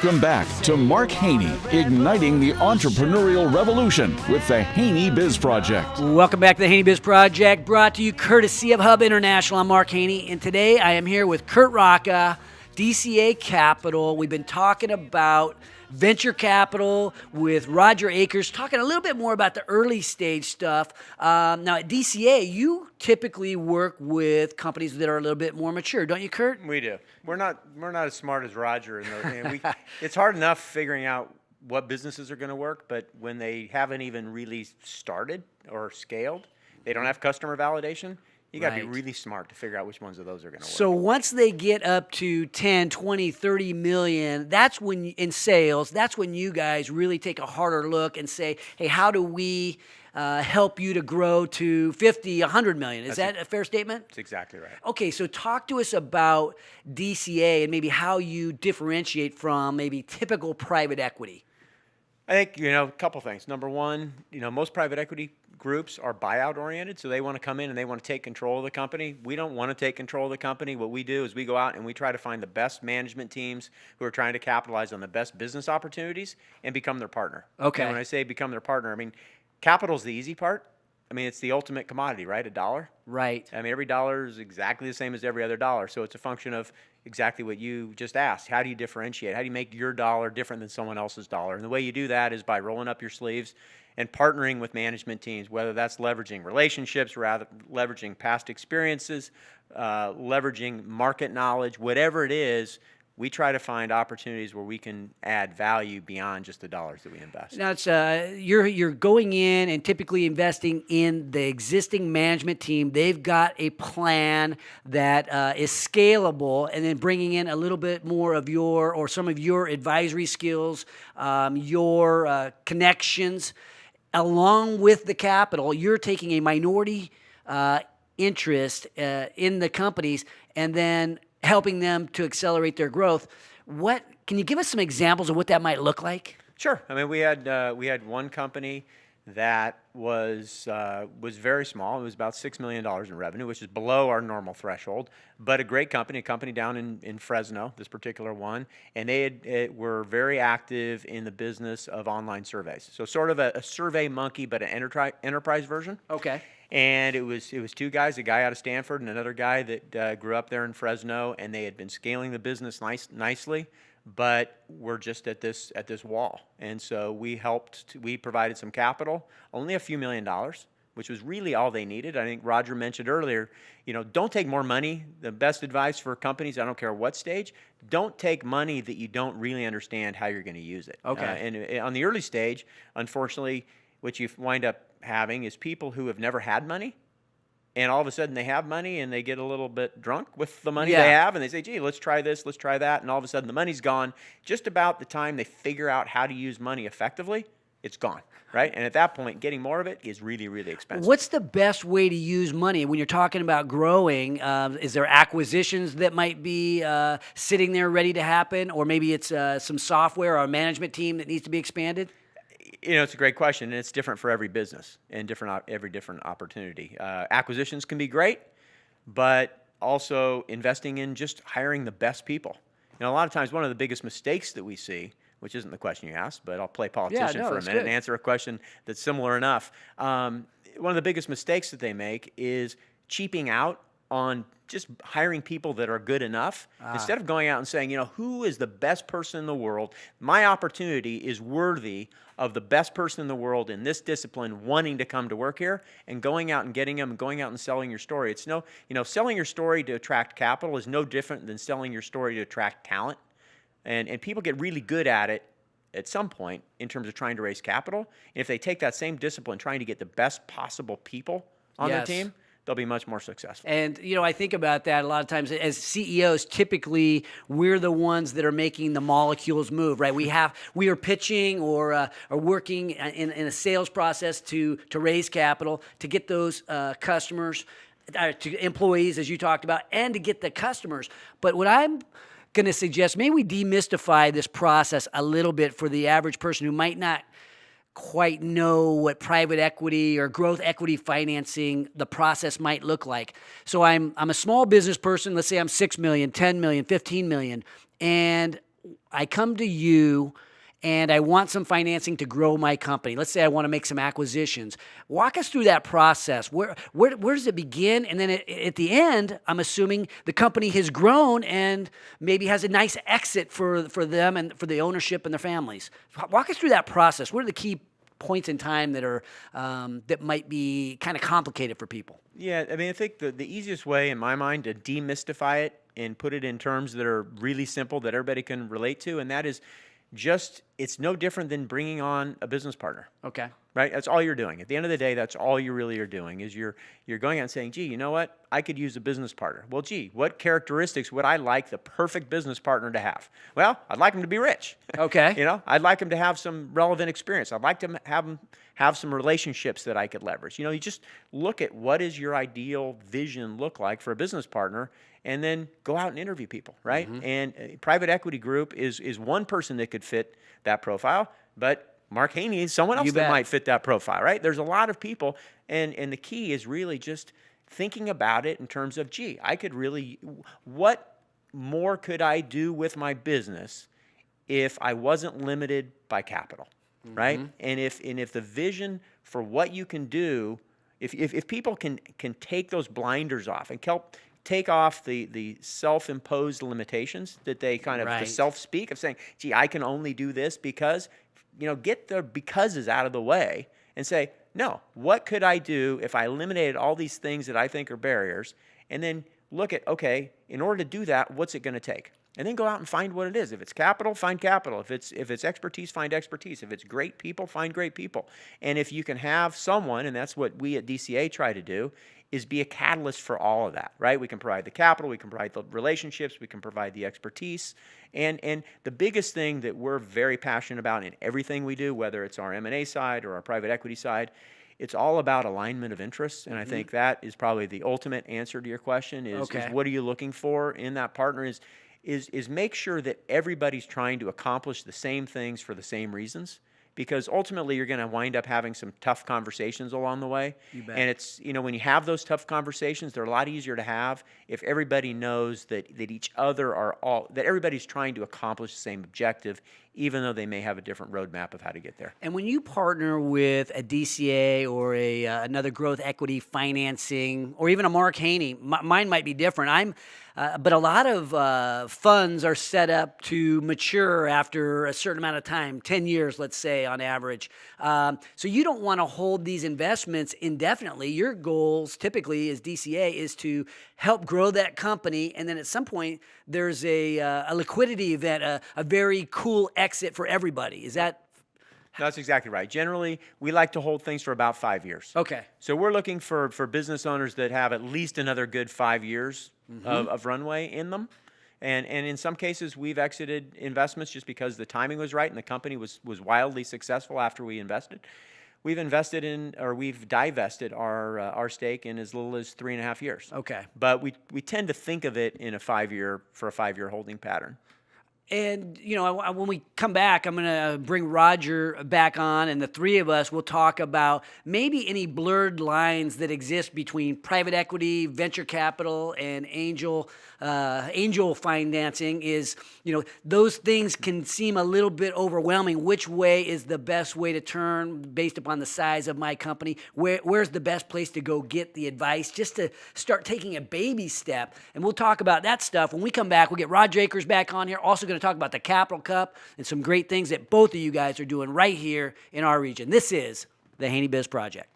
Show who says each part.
Speaker 1: Welcome back to Mark Haney, igniting the entrepreneurial revolution with the HaneyBiz Project.
Speaker 2: Welcome back to the HaneyBiz Project, brought to you courtesy of Hub International. I'm Mark Haney, and today I am here with Curt Rocca, DCA Capital. We've been talking about venture capital with Roger Akers, talking a little bit more about the early stage stuff. Now at DCA, you typically work with companies that are a little bit more mature, don't you, Curt?
Speaker 3: We do. We're not as smart as Roger. It's hard enough figuring out what businesses are going to work, but when they haven't even really started or scaled, they don't have customer validation. You got to be really smart to figure out which ones of those are going to work.
Speaker 2: So once they get up to 10, 20, 30 million, that's when in sales, that's when you guys really take a harder look and say, hey, how do we help you to grow to 50, 100 million? Is that a fair statement?
Speaker 3: That's exactly right.
Speaker 2: Okay, so talk to us about DCA and maybe how you differentiate from maybe typical private equity.
Speaker 3: I think, a couple things. Number one, most private equity groups are buyout oriented, so they want to come in and they want to take control of the company. We don't want to take control of the company. What we do is we go out and we try to find the best management teams who are trying to capitalize on the best business opportunities and become their partner.
Speaker 2: Okay.
Speaker 3: And when I say become their partner, I mean, capital's the easy part. I mean, it's the ultimate commodity, right? $1.
Speaker 2: Right.
Speaker 3: I mean, every dollar is exactly the same as every other dollar. So it's a function of exactly what you just asked. How do you differentiate? How do you make your dollar different than someone else's dollar? And the way you do that is by rolling up your sleeves and partnering with management teams, whether that's leveraging relationships, rather leveraging past experiences, leveraging market knowledge, whatever it is. We try to find opportunities where we can add value beyond just the dollars that we invest.
Speaker 2: Now, it's, you're going in and typically investing in the existing management team. They've got a plan that is scalable, and then bringing in a little bit more of your or some of your advisory skills, your connections, along with the capital. You're taking a minority interest in the companies, and then helping them to accelerate their growth. What can you give us some examples of what that might look like?
Speaker 3: Sure. I mean, we had one company that was very small. It was about $6 million in revenue, which is below our normal threshold, but a great company, a company down in Fresno, this particular one, and they were very active in the business of online surveys. So sort of a survey monkey, but an enterprise version.
Speaker 2: Okay.
Speaker 3: And it was two guys, a guy out of Stanford and another guy that grew up there in Fresno, and they had been scaling the business nicely, but we're just at this wall. And so we provided some capital, only a few $1 million, which was really all they needed. I think Roger mentioned earlier, don't take more money. The best advice for companies, I don't care what stage, don't take money that you don't really understand how you're going to use it.
Speaker 2: Okay.
Speaker 3: And on the early stage, unfortunately, what you wind up having is people who have never had money, and all of a sudden they have money and they get a little bit drunk with the money they have, and they say, gee, let's try this, let's try that, and all of a sudden the money's gone. Just about the time they figure out how to use money effectively, it's gone, right? And at that point, getting more of it is really, really expensive.
Speaker 2: What's the best way to use money when you're talking about growing? Is there acquisitions that might be sitting there ready to happen, or maybe it's some software or a management team that needs to be expanded?
Speaker 3: It's a great question, and it's different for every business and every different opportunity. Acquisitions can be great, but also investing in just hiring the best people. A lot of times one of the biggest mistakes that we see, which isn't the question you asked, but I'll play politician for a minute and answer a question that's similar enough. One of the biggest mistakes that they make is cheaping out on just hiring people that are good enough. Instead of going out and saying, who is the best person in the world? My opportunity is worthy of the best person in the world in this discipline wanting to come to work here, and going out and getting them and going out and selling your story. It's selling your story to attract capital is no different than selling your story to attract talent. And people get really good at it at some point in terms of trying to raise capital. And if they take that same discipline, trying to get the best possible people on their team, they'll be much more successful.
Speaker 2: And, I think about that a lot of times as CEOs. Typically, we're the ones that are making the molecules move, right? We are pitching or are working in a sales process to raise capital, to get those customers, to employees, as you talked about, and to get the customers. But what I'm going to suggest, maybe we demystify this process a little bit for the average person who might not quite know what private equity or growth equity financing, the process might look like. So I'm a small business person. Let's say I'm 6 million, 10 million, 15 million. And I come to you and I want some financing to grow my company. Let's say I want to make some acquisitions. Walk us through that process. Where does it begin? And then at the end, I'm assuming the company has grown and maybe has a nice exit for them and for the ownership and their families. Walk us through that process. What are the key points in time that are that might be kind of complicated for people?
Speaker 3: Yeah, I mean, I think the easiest way in my mind to demystify it and put it in terms that are really simple that everybody can relate to, and that is just, it's no different than bringing on a business partner.
Speaker 2: Okay.
Speaker 3: Right? That's all you're doing. At the end of the day, that's all you really are doing is you're going out and saying, gee, you know what? I could use a business partner. Well, gee, what characteristics would I like the perfect business partner to have? Well, I'd like them to be rich.
Speaker 2: Okay.
Speaker 3: You know, I'd like them to have some relevant experience. I'd like to have them have some relationships that I could leverage. You know, you just look at what does your ideal vision look like for a business partner, and then go out and interview people, right? Mm-hmm. And a private equity group is one person that could fit that profile, but Mark Haney is someone else that might fit that profile, right? There's a lot of people, and the key is really just thinking about it in terms of, gee, I could really, what more could I do with my business if I wasn't limited by capital, mm-hmm. right? And if the vision for what you can do, if people can take those blinders off and take off the self-imposed limitations that they kind of the self-speak of saying, gee, I can only do this because, you know, get the becauses out of the way and say, no, what could I do if I eliminated all these things that I think are barriers, and then look at, okay, in order to do that, what's it going to take? And then go out and find what it is. If it's capital, find capital. If it's expertise, find expertise. If it's great people, find great people. And if you can have someone, and that's what we at DCA try to do, is be a catalyst for all of that, right? We can provide the capital, we can provide the relationships, we can provide the expertise. And the biggest thing that we're very passionate about in everything we do, whether it's our M&A side or our private equity side, it's all about alignment of interests. And I think that is probably the ultimate answer to your question is what are you looking for in that partner is make sure that everybody's trying to accomplish the same things for the same reasons. Because ultimately, you're going to wind up having some tough conversations along the way. You bet. And it's, you know, when you have those tough conversations, they're a lot easier to have if everybody knows that each other that everybody's trying to accomplish the same objective, even though they may have a different roadmap of how to get there.
Speaker 2: And when you partner with a DCA or another growth equity financing, or even a Mark Haney, mine might be different. But a lot of funds are set up to mature after a certain amount of time, 10 years, let's say, on average. So you don't want to hold these investments indefinitely. Your goals typically as DCA is to help grow that company, and then at some point there's a liquidity event, a very cool exit for everybody. Is that?
Speaker 3: That's exactly right. Generally, we like to hold things for about 5 years.
Speaker 2: Okay.
Speaker 3: So we're looking for business owners that have at least another good 5 years of runway in them. And in some cases, we've exited investments just because the timing was right and the company was wildly successful after we invested. We've invested in, or we've divested our stake in as little as 3.5 years.
Speaker 2: Okay.
Speaker 3: But we tend to think of it in a 5-year holding pattern.
Speaker 2: And, you know, when we come back, I'm going to bring Roger back on, and the three of us will talk about maybe any blurred lines that exist between private equity, venture capital, and angel financing. Is, you know, those things can seem a little bit overwhelming. Which way is the best way to turn based upon the size of my company? Where's the best place to go get the advice just to start taking a baby step? And we'll talk about that stuff. When we come back, we'll get Roger Akers back on here. Also going to talk about the Capital Cup and some great things that both of you guys are doing right here in our region. This is the HaneyBiz Project.